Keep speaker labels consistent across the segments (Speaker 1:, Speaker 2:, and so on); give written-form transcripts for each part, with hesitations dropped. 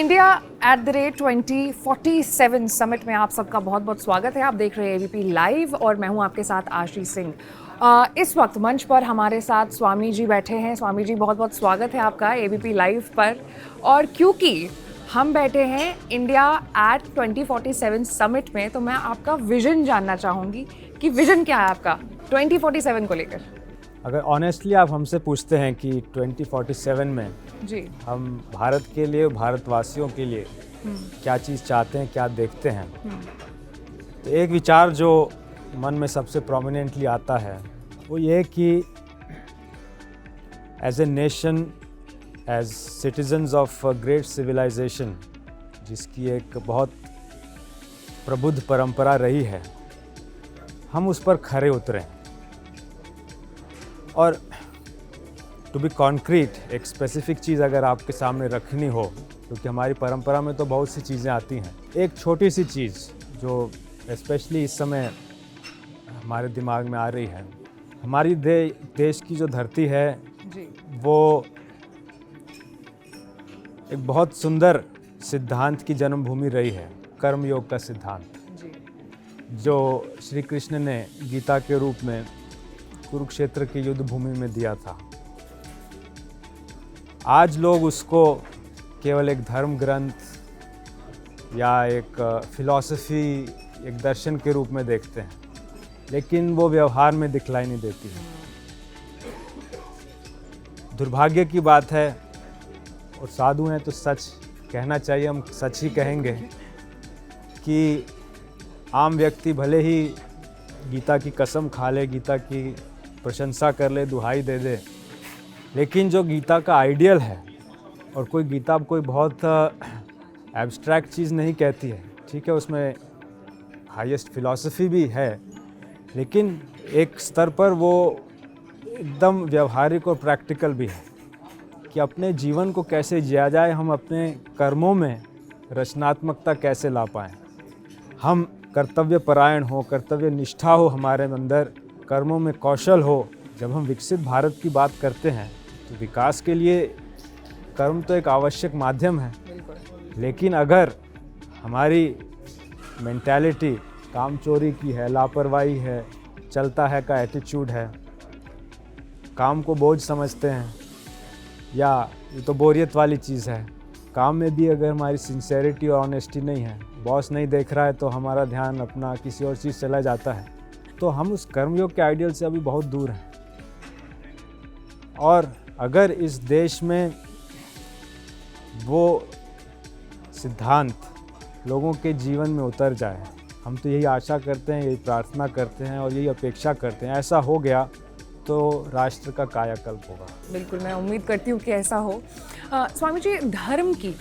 Speaker 1: India @2047 summit में आप सबका बहुत बहुत स्वागत है। आप देख रहे हैं एबीपी लाइव और मैं हूं आपके साथ आशीष सिंह। इस वक्त मंच पर हमारे साथ स्वामी जी बैठे हैं। स्वामी जी, बहुत बहुत स्वागत है आपका एबीपी लाइव पर। और क्योंकि हम बैठे हैं इंडिया @2047 समिट में, तो मैं आपका विजन जानना चाहूँगी कि विजन क्या है आपका 2047 को लेकर।
Speaker 2: अगर ऑनेस्टली आप हमसे पूछते हैं कि 2047 में
Speaker 1: जी,
Speaker 2: हम भारत के लिए, भारतवासियों के लिए क्या चीज़ चाहते हैं, क्या देखते हैं, तो एक विचार जो मन में सबसे प्रोमिनेंटली आता है वो ये कि as a nation, as citizens of great civilisation, जिसकी एक बहुत प्रबुद्ध परंपरा रही है, हम उस पर खरे उतरें। और टू बी कॉन्क्रीट, एक स्पेसिफिक चीज़ अगर आपके सामने रखनी हो, क्योंकि हमारी परंपरा में तो बहुत सी चीज़ें आती हैं, एक छोटी सी चीज़ जो स्पेशली इस समय हमारे दिमाग में आ रही है, हमारी देश की जो धरती है
Speaker 1: जी,
Speaker 2: वो एक बहुत सुंदर सिद्धांत की जन्मभूमि रही है, कर्मयोग का सिद्धांत,
Speaker 1: जी,
Speaker 2: जो श्री कृष्ण ने गीता के रूप में कुरुक्षेत्र की युद्ध भूमि में दिया था। आज लोग उसको केवल एक धर्म ग्रंथ या एक फिलॉसफी, एक दर्शन के रूप में देखते हैं, लेकिन वो व्यवहार में दिखलाई नहीं देती है। दुर्भाग्य की बात है, और साधु हैं तो सच कहना चाहिए, हम सच ही कहेंगे कि आम व्यक्ति भले ही गीता की कसम खा ले, गीता की प्रशंसा कर ले, दुहाई दे दे, लेकिन जो गीता का आइडियल है, और कोई गीता कोई बहुत एब्स्ट्रैक्ट चीज़ नहीं कहती है, ठीक है, उसमें हाईएस्ट फिलॉसफी भी है, लेकिन एक स्तर पर वो एकदम व्यवहारिक और प्रैक्टिकल भी है कि अपने जीवन को कैसे जिया जाए, हम अपने कर्मों में रचनात्मकता कैसे ला पाएँ, हम कर्तव्य परायण हो, कर्तव्य निष्ठा हो हमारे अंदर, कर्मों में कौशल हो। जब हम विकसित भारत की बात करते हैं तो विकास के लिए कर्म तो एक आवश्यक माध्यम है, लेकिन अगर हमारी मेंटालिटी कामचोरी की है, लापरवाही है, चलता है का एटीट्यूड है, काम को बोझ समझते हैं, या ये तो बोरियत वाली चीज़ है, काम में भी अगर हमारी सिंसेरिटी और ऑनेस्टी नहीं है, बॉस नहीं देख रहा है तो हमारा ध्यान अपना किसी और चीज़ चला जाता है, तो हम उस कर्मयोग के आइडियल से अभी बहुत दूर हैं। और अगर इस देश में वो सिद्धांत लोगों के जीवन में उतर जाए, हम तो यही आशा करते हैं, यही प्रार्थना करते हैं और यही अपेक्षा करते हैं, ऐसा हो गया तो राष्ट्र का कायाकल्प होगा।
Speaker 1: बिल्कुल, मैं उम्मीद करती हूँ कि ऐसा हो। स्वामी जी, धर्म की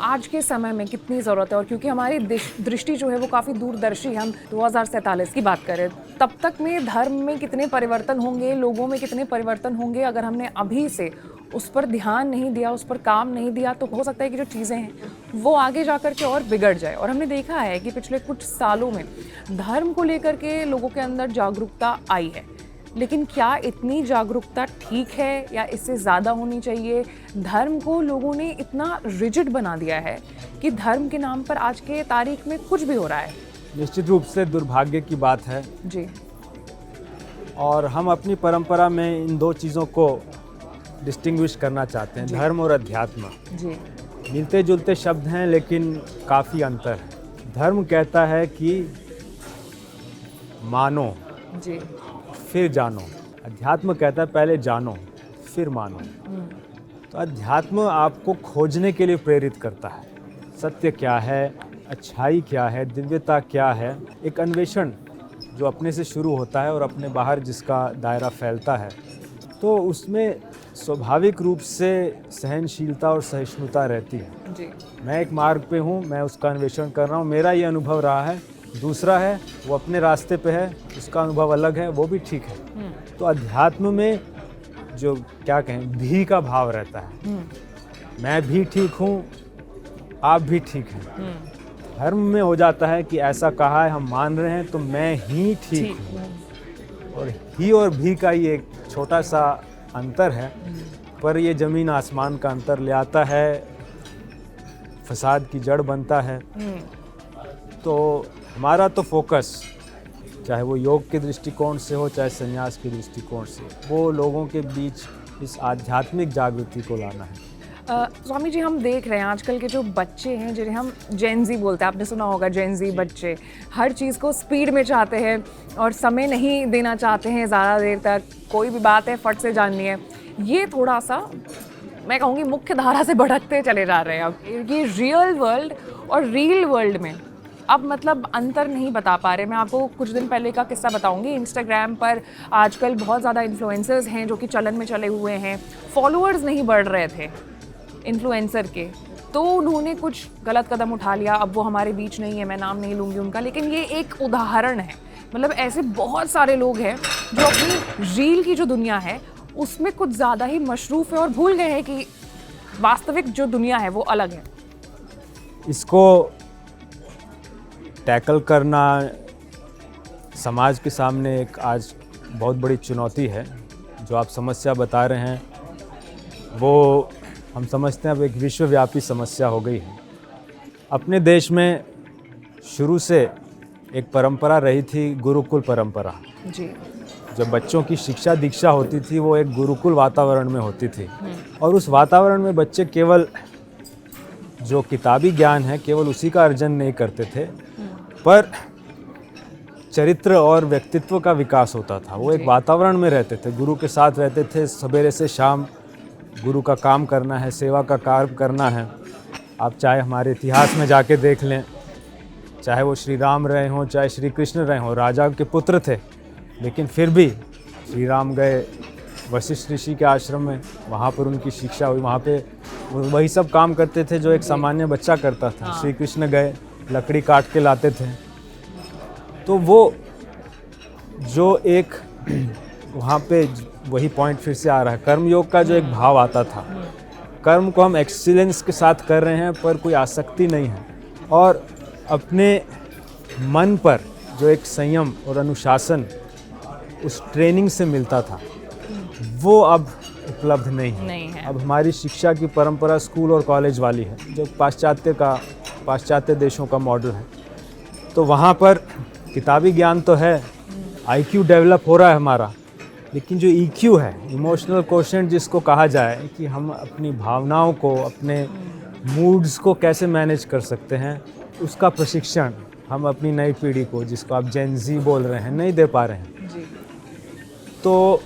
Speaker 1: आज के समय में कितनी ज़रूरत है? और क्योंकि हमारी दृष्टि जो है वो काफ़ी दूरदर्शी है, हम 2047 की बात करें, तब तक में धर्म में कितने परिवर्तन होंगे, लोगों में कितने परिवर्तन होंगे, अगर हमने अभी से उस पर ध्यान नहीं दिया, उस पर काम नहीं दिया, तो हो सकता है कि जो चीज़ें हैं वो आगे जा कर के और बिगड़ जाए। और हमने देखा है कि पिछले कुछ सालों में धर्म को लेकर के लोगों के अंदर जागरूकता आई है, लेकिन क्या इतनी जागरूकता ठीक है या इससे ज़्यादा होनी चाहिए? धर्म को लोगों ने इतना रिजिड बना दिया है कि धर्म के नाम पर आज के तारीख में कुछ भी हो रहा है।
Speaker 2: निश्चित रूप से दुर्भाग्य की बात है
Speaker 1: जी,
Speaker 2: और हम अपनी परंपरा में इन दो चीज़ों को डिस्टिंग्विश करना चाहते हैं, धर्म और अध्यात्म।
Speaker 1: जी,
Speaker 2: मिलते जुलते शब्द हैं लेकिन काफ़ी अंतर है। धर्म कहता है कि मानो
Speaker 1: जी,
Speaker 2: फिर जानो, अध्यात्म कहता है पहले जानो फिर मानो। तो अध्यात्म आपको खोजने के लिए प्रेरित करता है, सत्य क्या है, अच्छाई क्या है, दिव्यता क्या है, एक अन्वेषण जो अपने से शुरू होता है और अपने बाहर जिसका दायरा फैलता है, तो उसमें स्वाभाविक रूप से सहनशीलता और सहिष्णुता रहती है।
Speaker 1: जी,
Speaker 2: मैं एक मार्ग पे हूँ, मैं उसका अन्वेषण कर रहा हूँ, मेरा ये अनुभव रहा है, दूसरा है वो अपने रास्ते पे है, उसका अनुभव अलग है, वो भी ठीक है। तो अध्यात्म में जो क्या कहें, भी का भाव रहता है, मैं भी ठीक हूँ, आप भी ठीक हैं। धर्म में हो जाता है कि ऐसा कहा है, हम मान रहे हैं, तो मैं ही ठीक हूँ, और ही और भी का ये एक छोटा सा अंतर है, पर ये ज़मीन आसमान का अंतर ले आता है फसाद की जड़ बनता है। तो हमारा तो फोकस, चाहे वो योग के दृष्टिकोण से हो, चाहे संन्यास के दृष्टिकोण से, वो लोगों के बीच इस आध्यात्मिक जागृति को लाना है।
Speaker 1: स्वामी जी, हम देख रहे हैं आजकल के जो बच्चे हैं जिन्हें हम जेनजी बोलते हैं, आपने सुना होगा जेनजी बच्चे, हर चीज़ को स्पीड में चाहते हैं और समय नहीं देना चाहते हैं ज़्यादा देर तक। कोई भी बात है फट से जाननी है। ये थोड़ा सा मैं कहूँगी मुख्य धारा से भटकते चले जा रहे हैं। अब ये रियल वर्ल्ड और रील वर्ल्ड में अब मतलब अंतर नहीं बता पा रहे। मैं आपको कुछ दिन पहले का किस्सा बताऊंगी। इंस्टाग्राम पर आजकल बहुत ज़्यादा इन्फ्लुएंसर्स हैं जो कि चलन में चले हुए हैं। फॉलोअर्स नहीं बढ़ रहे थे इन्फ्लुएंसर के, तो उन्होंने कुछ गलत कदम उठा लिया। अब वो हमारे बीच नहीं है, मैं नाम नहीं लूँगी उनका, लेकिन ये एक उदाहरण है। मतलब ऐसे बहुत सारे लोग हैं जो अपनी रील की जो दुनिया है उसमें कुछ ज़्यादा ही मशरूफ़ है और भूल गए हैं कि वास्तविक जो दुनिया है वो अलग है।
Speaker 2: इसको टैकल करना समाज के सामने एक आज बहुत बड़ी चुनौती है। जो आप समस्या बता रहे हैं वो हम समझते हैं अब एक विश्वव्यापी समस्या हो गई है। अपने देश में शुरू से एक परंपरा रही थी, गुरुकुल परंपरा।
Speaker 1: जी।
Speaker 2: जब बच्चों की शिक्षा दीक्षा होती थी वो एक गुरुकुल वातावरण में होती थी, और उस वातावरण में बच्चे केवल जो किताबी ज्ञान है केवल उसी का अर्जन नहीं करते थे, पर चरित्र और व्यक्तित्व का विकास होता था। वो एक वातावरण में रहते थे, गुरु के साथ रहते थे। सवेरे से शाम गुरु का काम करना है, सेवा का कार्य करना है। आप चाहे हमारे इतिहास में जाके देख लें, चाहे वो श्री राम रहे हों, चाहे श्री कृष्ण रहे हों, राजा के पुत्र थे, लेकिन फिर भी श्री राम गए वशिष्ठ ऋषि के आश्रम में, वहाँ पर उनकी शिक्षा हुई। वहाँ पे वही सब काम करते थे जो एक सामान्य बच्चा करता था। श्री कृष्ण गए, लकड़ी काट के लाते थे। तो वो जो एक वहाँ पे वही पॉइंट फिर से आ रहा है, कर्मयोग का जो एक भाव आता था। कर्म को हम एक्सीलेंस के साथ कर रहे हैं पर कोई आसक्ति नहीं है, और अपने मन पर जो एक संयम और अनुशासन उस ट्रेनिंग से मिलता था वो अब उपलब्ध नहीं है। अब हमारी शिक्षा की परंपरा स्कूल और कॉलेज वाली है, जो पाश्चात्य देशों का मॉडल है। तो वहाँ पर किताबी ज्ञान तो है, IQ डेवलप हो रहा है हमारा, लेकिन जो EQ है, इमोशनल कोशेंट जिसको कहा जाए, कि हम अपनी भावनाओं को, अपने मूड्स को कैसे मैनेज कर सकते हैं, उसका प्रशिक्षण हम अपनी नई पीढ़ी को, जिसको आप जेन ज़ी बोल रहे हैं, नहीं दे पा रहे हैं।
Speaker 1: जी।
Speaker 2: तो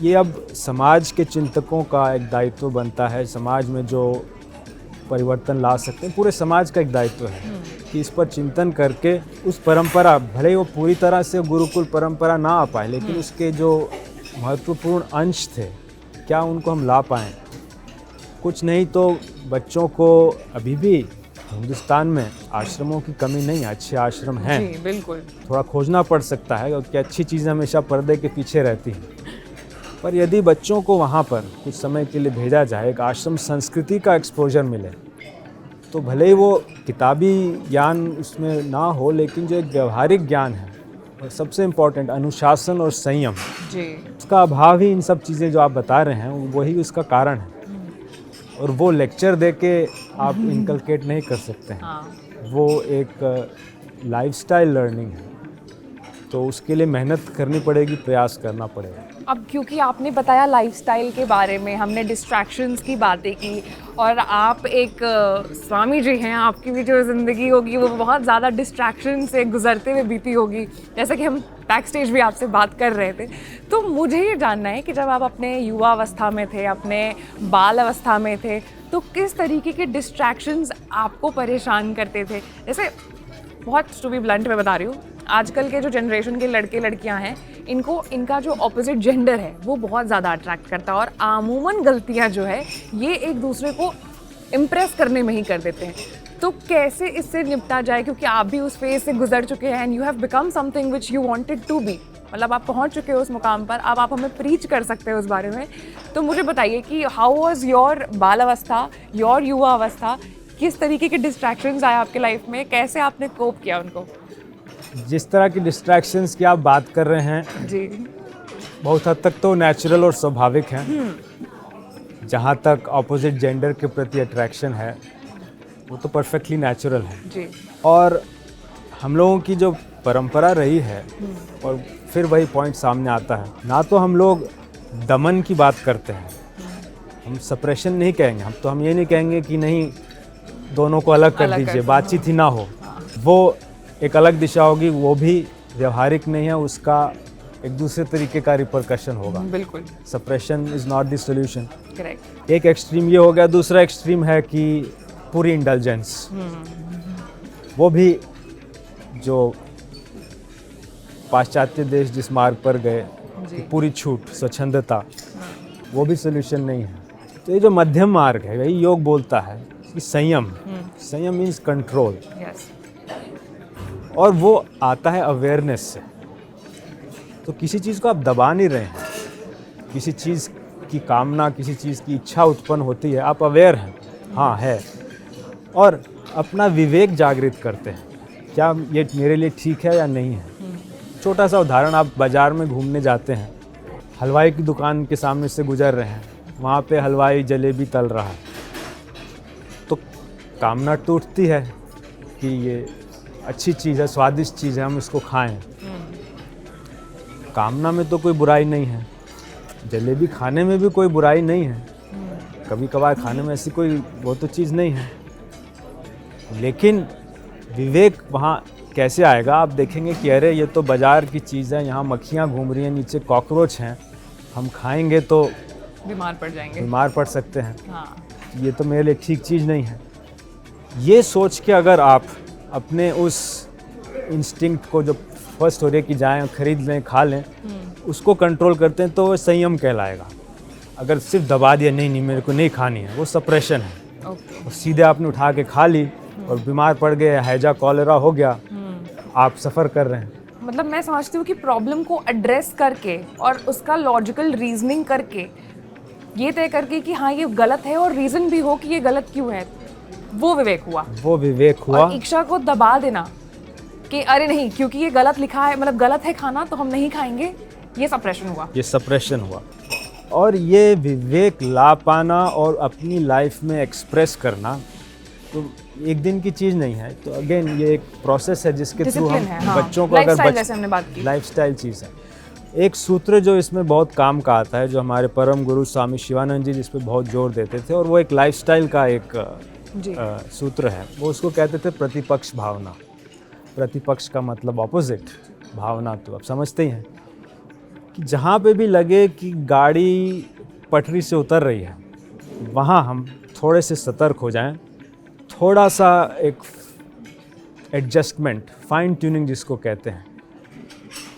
Speaker 2: ये अब समाज के चिंतकों का एक दायित्व बनता है। समाज में जो परिवर्तन ला सकते हैं, पूरे समाज का एक दायित्व है कि इस पर चिंतन करके उस परंपरा, भले वो पूरी तरह से गुरुकुल परंपरा ना आ पाए, लेकिन उसके जो महत्वपूर्ण अंश थे, क्या उनको हम ला पाएँ। कुछ नहीं तो बच्चों को, अभी भी हिंदुस्तान में आश्रमों की कमी नहीं है, अच्छे आश्रम हैं।
Speaker 1: जी, बिल्कुल।
Speaker 2: थोड़ा खोजना पड़ सकता है क्योंकि अच्छी चीज़ें हमेशा पर्दे के पीछे रहती हैं, पर यदि बच्चों को वहाँ पर कुछ समय के लिए भेजा जाए, एक आश्रम संस्कृति का एक्सपोजर मिले, तो भले ही वो किताबी ज्ञान उसमें ना हो, लेकिन जो एक व्यवहारिक ज्ञान है, और सबसे इम्पोर्टेंट अनुशासन और संयम,
Speaker 1: जी।
Speaker 2: उसका अभाव ही इन सब चीज़ें जो आप बता रहे हैं वही उसका कारण है। और वो लेक्चर दे के आप इनकलकेट नहीं कर सकते हैं।
Speaker 1: हाँ।
Speaker 2: वो एक लाइफस्टाइल लर्निंग है, तो उसके लिए मेहनत करनी पड़ेगी, प्रयास करना पड़ेगा।
Speaker 1: अब क्योंकि आपने बताया लाइफस्टाइल के बारे में, हमने डिस्ट्रैक्शंस की बातें की, और आप एक स्वामी जी हैं, आपकी भी जो ज़िंदगी होगी वो बहुत ज़्यादा डिस्ट्रैक्शन से गुजरते हुए बीती होगी, जैसा कि हम बैक स्टेज भी आपसे बात कर रहे थे। तो मुझे ये जानना है कि जब आप अपने युवा अवस्था में थे, अपने बाल अवस्था में थे, तो किस तरीके के डिस्ट्रैक्शंस आपको परेशान करते थे? जैसे बहुत टू बी ब्लंट में बता रही हूँ, आजकल के जो जनरेशन के लड़के लड़कियां हैं, इनका जो ऑपोजिट जेंडर है वो बहुत ज़्यादा अट्रैक्ट करता है, और आमूमन गलतियां जो है ये एक दूसरे को इम्प्रेस करने में ही कर देते हैं। तो कैसे इससे निपटा जाए, क्योंकि आप भी उस फेज से गुजर चुके हैं, and you have become something which you wanted to be, मतलब आप पहुंच चुके हो उस मुकाम पर, अब आप हमें प्रीच कर सकते हो उस बारे में। तो मुझे बताइए कि हाउ वाज योर बाल अवस्था, योर युवा अवस्था, किस तरीके के डिस्ट्रैक्शंस आए आपके लाइफ में, कैसे आपने कोप किया उनको?
Speaker 2: जिस तरह की डिस्ट्रैक्शंस की आप बात कर रहे हैं
Speaker 1: जी।
Speaker 2: बहुत हद तक तो नेचुरल और स्वाभाविक हैं, जहाँ तक ऑपोजिट जेंडर के प्रति अट्रैक्शन है वो तो परफेक्टली नेचुरल है।
Speaker 1: जी।
Speaker 2: और हम लोगों की जो परंपरा रही है, और फिर वही पॉइंट सामने आता है, ना तो हम लोग दमन की बात करते हैं, हम सप्रेशन नहीं कहेंगे, हम ये नहीं कहेंगे कि नहीं दोनों को अलग कर दीजिए, बातचीत ही ना हो, वो एक अलग दिशा होगी, वो भी व्यवहारिक नहीं है, उसका एक दूसरे तरीके का रिपरकशन होगा।
Speaker 1: बिल्कुल।
Speaker 2: Suppression is not the solution.
Speaker 1: Correct.
Speaker 2: एक एक्सट्रीम ये हो गया, दूसरा एक्सट्रीम है कि पूरी इंडल्जेंस, वो भी जो पाश्चात्य देश जिस मार्ग पर गए कि पूरी छूट, स्वच्छंदता, वो भी सॉल्यूशन नहीं है। तो ये जो मध्यम मार्ग है, यही योग बोलता है कि संयम, संयम मीन्स कंट्रोल,
Speaker 1: यस।
Speaker 2: और वो आता है अवेयरनेस से। तो किसी चीज़ को आप दबा नहीं रहे हैं, किसी चीज़ की कामना, किसी चीज़ की इच्छा उत्पन्न होती है, आप अवेयर हैं, हाँ है, और अपना विवेक जागृत करते हैं, क्या ये मेरे लिए ठीक है या नहीं है। छोटा सा उदाहरण, आप बाज़ार में घूमने जाते हैं, हलवाई की दुकान के सामने से गुजर रहे हैं, वहाँ पे हलवाई जलेबी तल रहा है, तो कामना टूटती है कि ये अच्छी चीज़ है, स्वादिष्ट चीज़ है, हम इसको खाएं। कामना में तो कोई बुराई नहीं है, जलेबी खाने में भी कोई बुराई नहीं है, कभी कभार खाने में ऐसी कोई वो तो चीज़ नहीं है। लेकिन विवेक वहाँ कैसे आएगा? आप देखेंगे कि अरे ये तो बाज़ार की चीज़ है, यहाँ मक्खियाँ घूम रही हैं, नीचे कॉकरोच हैं, हम खाएंगे तो
Speaker 1: बीमार पड़
Speaker 2: सकते हैं,
Speaker 1: हाँ।
Speaker 2: ये तो मेरे लिए ठीक चीज़ नहीं है। ये सोच के अगर आप अपने उस इंस्टिंक्ट को जो फर्स्ट हो रही है कि जाएं खरीद लें, खा लें, उसको कंट्रोल करते हैं तो वो संयम कहलाएगा। अगर सिर्फ दबा दिया नहीं मेरे को नहीं खानी है, वो सप्रेशन है। और सीधे आपने उठा के खा ली और बीमार पड़ गए, हैजा कॉलेरा हो गया, आप सफ़र कर रहे हैं।
Speaker 1: मतलब मैं समझती हूँ कि प्रॉब्लम को एड्रेस करके और उसका लॉजिकल रीजनिंग करके, ये तय करके कि हाँ ये गलत है और रीज़न भी हो कि ये गलत क्यों है, वो विवेक हुआ। और इच्छा को दबा देना कि अरे नहीं क्योंकि ये गलत लिखा है, मतलब गलत है खाना तो हम नहीं खाएंगे, ये सप्रेशन हुआ।
Speaker 2: और ये विवेक ला पाना और अपनी लाइफ में एक्सप्रेस करना तो एक दिन की चीज़ नहीं है। तो अगेन ये एक प्रोसेस है जिसके थ्रू हम बच्चों को लाइफस्टाइल चीज़ है। एक सूत्र जो इसमें बहुत काम का आता है, जो हमारे परम गुरु स्वामी शिवानंद जी जिस पे बहुत जोर देते थे, और वो एक लाइफस्टाइल का एक सूत्र है, वो उसको कहते थे प्रतिपक्ष भावना। प्रतिपक्ष का मतलब ऑपोजिट, भावना तो आप समझते ही हैं कि जहाँ पे भी लगे कि गाड़ी पटरी से उतर रही है, वहाँ हम थोड़े से सतर्क हो जाएं, थोड़ा सा एक एडजस्टमेंट, फाइन ट्यूनिंग जिसको कहते हैं।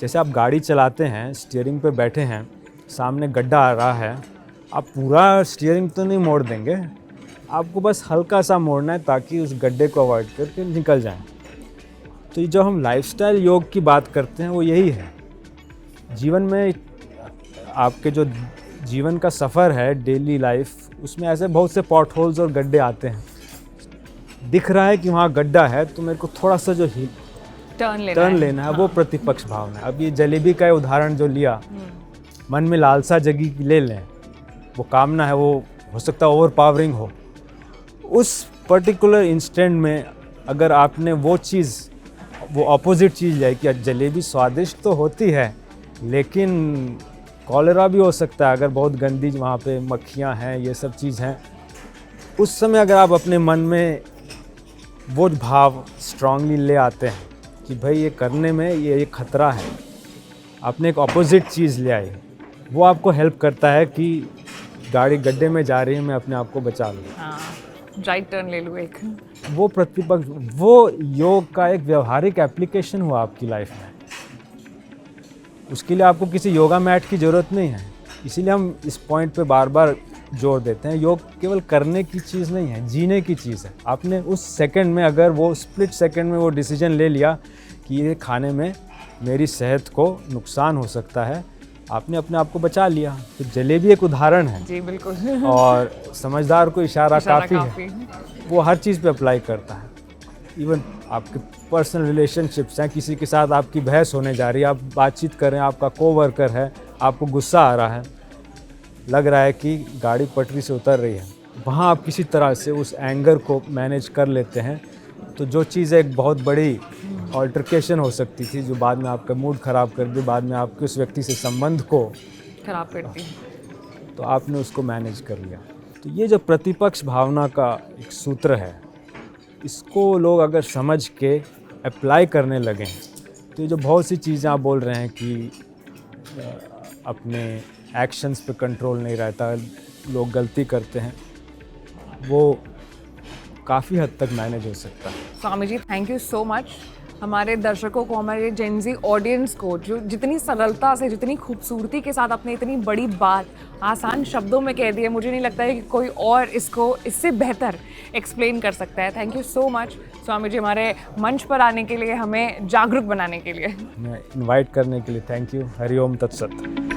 Speaker 2: जैसे आप गाड़ी चलाते हैं, स्टीयरिंग पे बैठे हैं, सामने गड्ढा आ रहा है, आप पूरा स्टीयरिंग तो नहीं मोड़ देंगे, आपको बस हल्का सा मोड़ना है ताकि उस गड्ढे को अवॉइड करके निकल जाएं। तो ये जो हम लाइफस्टाइल योग की बात करते हैं वो यही है। जीवन में आपके जो जीवन का सफ़र है, डेली लाइफ, उसमें ऐसे बहुत से पॉट होल्स और गड्ढे आते हैं। दिख रहा है कि वहाँ गड्ढा है तो मेरे को थोड़ा सा जो टर्न लेना है, वो प्रतिपक्ष भावना है। अब ये जलेबी का उदाहरण जो लिया, मन में लालसा जगी ले लें, वो कामना है, वो हो सकता है ओवर पावरिंग हो। उस पर्टिकुलर इंस्टेंट में अगर आपने वो चीज़, वो ऑपोजिट चीज़ है कि जलेबी स्वादिष्ट तो होती है लेकिन कॉलेरा भी हो सकता है अगर बहुत गंदी वहाँ पे मक्खियाँ हैं, ये सब चीज़ हैं, उस समय अगर आप अपने मन में वो भाव स्ट्रांगली ले आते हैं कि भाई ये करने में ये खतरा है, आपने एक ऑपोजिट चीज़ ले आई, वो आपको हेल्प करता है कि गाड़ी गड्ढे में जा रही है, मैं अपने आप को बचा लूँ,
Speaker 1: राइट टर्न ले लूँ एक।
Speaker 2: वो प्रतिपक्ष, वो योग का एक व्यवहारिक एप्लीकेशन हुआ आपकी लाइफ में। उसके लिए आपको किसी योगा मैट की ज़रूरत नहीं है। इसीलिए हम इस पॉइंट पे बार बार जोर देते हैं, योग केवल करने की चीज़ नहीं है, जीने की चीज़ है। आपने उस सेकंड में, अगर वो स्प्लिट सेकंड में वो डिसीजन ले लिया कि ये खाने में मेरी सेहत को नुकसान हो सकता है, आपने अपने आप को बचा लिया। तो जलेबी एक उदाहरण है
Speaker 1: जी, बिल्कुल।
Speaker 2: और समझदार को इशारा काफ़ी है, वो हर चीज़ पे अप्लाई करता है। इवन आपके पर्सनल रिलेशनशिप्स हैं, किसी के साथ आपकी बहस होने जा रही है, आप बातचीत कर रहे हैं, आपका कोवर्कर है, आपको गुस्सा आ रहा है, लग रहा है कि गाड़ी पटरी से उतर रही है, वहाँ आप किसी तरह से उस एंगर को मैनेज कर लेते हैं, तो जो चीज़ एक बहुत बड़ी ऑल्टरकेशन हो सकती थी, जो बाद में आपका मूड ख़राब कर दी, बाद में आपके उस व्यक्ति से संबंध को
Speaker 1: खराब करती है।
Speaker 2: तो आपने उसको मैनेज कर लिया। तो ये जो प्रतिपक्ष भावना का एक सूत्र है, इसको लोग अगर समझ के अप्लाई करने लगें तो ये जो बहुत सी चीज़ें आप बोल रहे हैं कि अपने एक्शंस पे कंट्रोल नहीं रहता, लोग गलती करते हैं, वो काफ़ी हद तक मैनेज हो सकता है।
Speaker 1: Swami ji thank you so much. हमारे दर्शकों को, हमारे जेनजी ऑडियंस को, जो जितनी सरलता से, जितनी खूबसूरती के साथ अपने इतनी बड़ी बात आसान शब्दों में कह दी है, मुझे नहीं लगता है कि कोई और इसको इससे बेहतर एक्सप्लेन कर सकता है। Thank you so much Swami ji, हमारे मंच पर आने के लिए, हमें जागरूक बनाने के लिए।
Speaker 2: मैं इनवाइट करने के लिए थैंक यू। हरि ओम तत्सत।